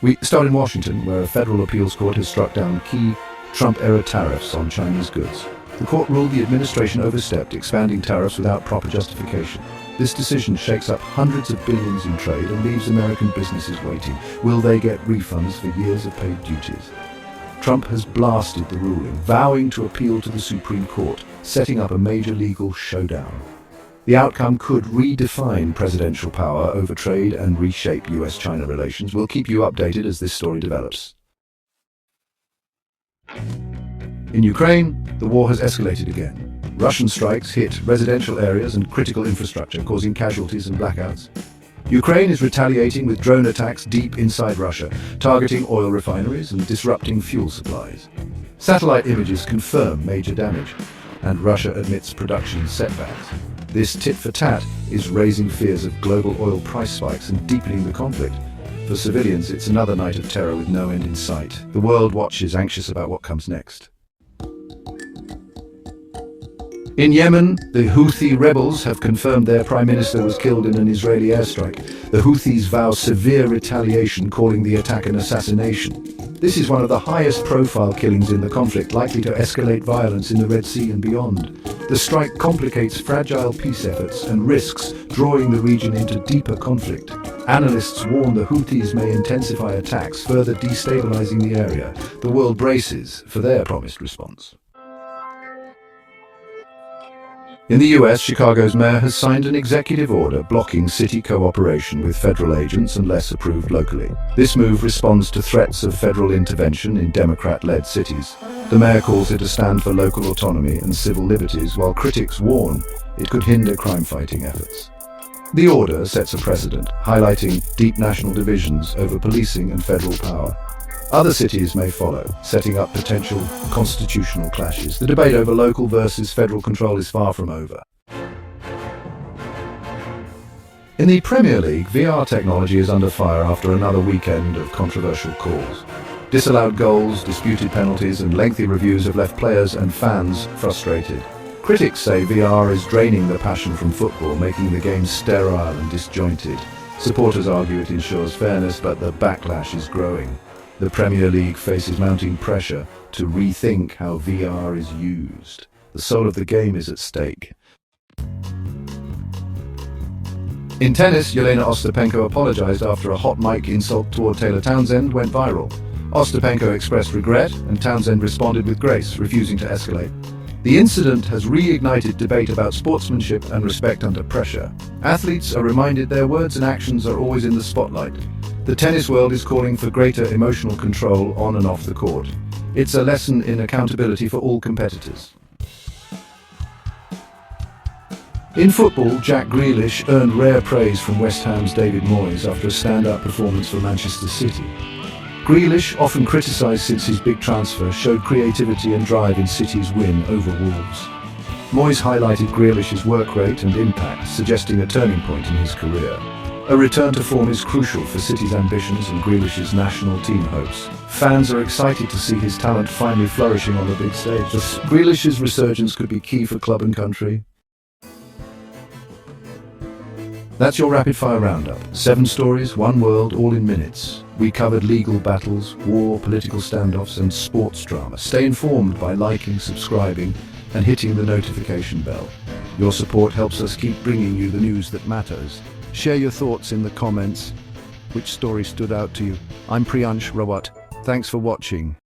We start in Washington, where a federal appeals court has struck down key Trump-era tariffs on Chinese goods. The court ruled the administration overstepped, expanding tariffs without proper justification. This decision shakes up hundreds of billions in trade and leaves American businesses waiting. Will they get refunds for years of paid duties? Trump has blasted the ruling, vowing to appeal to the Supreme Court, setting up a major legal showdown. The outcome could redefine presidential power over trade and reshape US-China relations. We'll keep you updated as this story develops. In Ukraine, the war has escalated again. Russian strikes hit residential areas and critical infrastructure, causing casualties and blackouts. Ukraine is retaliating with drone attacks deep inside Russia, targeting oil refineries and disrupting fuel supplies. Satellite images confirm major damage, and Russia admits production setbacks. This tit-for-tat is raising fears of global oil price spikes and deepening the conflict. For civilians, it's another night of terror with no end in sight. The world watches, anxious about what comes next. In Yemen, the Houthi rebels have confirmed their Prime Minister was killed in an Israeli airstrike. The Houthis vow severe retaliation, calling the attack an assassination. This is one of the highest profile killings in the conflict, likely to escalate violence in the Red Sea and beyond. The strike complicates fragile peace efforts and risks drawing the region into deeper conflict. Analysts warn the Houthis may intensify attacks, further destabilizing the area. The world braces for their promised response. In the US, Chicago's mayor has signed an executive order blocking city cooperation with federal agents unless approved locally. This move responds to threats of federal intervention in Democrat-led cities. The mayor calls it a stand for local autonomy and civil liberties, while critics warn it could hinder crime-fighting efforts. The order sets a precedent, highlighting deep national divisions over policing and federal power. Other cities may follow, setting up potential constitutional clashes. The debate over local versus federal control is far from over. In the Premier League, VR technology is under fire after another weekend of controversial calls. Disallowed goals, disputed penalties, and lengthy reviews have left players and fans frustrated. Critics say VR is draining the passion from football, making the game sterile and disjointed. Supporters argue it ensures fairness, but the backlash is growing. The Premier League faces mounting pressure to rethink how VR is used. The soul of the game is at stake. In tennis, Yelena Ostapenko apologized after a hot mic insult toward Taylor Townsend went viral. Ostapenko expressed regret, and Townsend responded with grace, refusing to escalate. The incident has reignited debate about sportsmanship and respect under pressure. Athletes are reminded their words and actions are always in the spotlight. The tennis world is calling for greater emotional control on and off the court. It's a lesson in accountability for all competitors. In football, Jack Grealish earned rare praise from West Ham's David Moyes after a standout performance for Manchester City. Grealish, often criticised since his big transfer, showed creativity and drive in City's win over Wolves. Moyes highlighted Grealish's work rate and impact, suggesting a turning point in his career. A return to form is crucial for City's ambitions and Grealish's national team hopes. Fans are excited to see his talent finally flourishing on the big stage. Grealish's resurgence could be key for club and country. That's your rapid-fire roundup. 7 stories, 1 world, all in minutes. We covered legal battles, war, political standoffs, and sports drama. Stay informed by liking, subscribing, and hitting the notification bell. Your support helps us keep bringing you the news that matters. Share your thoughts in the comments. Which story stood out to you? I'm Priyansh Rawat. Thanks for watching.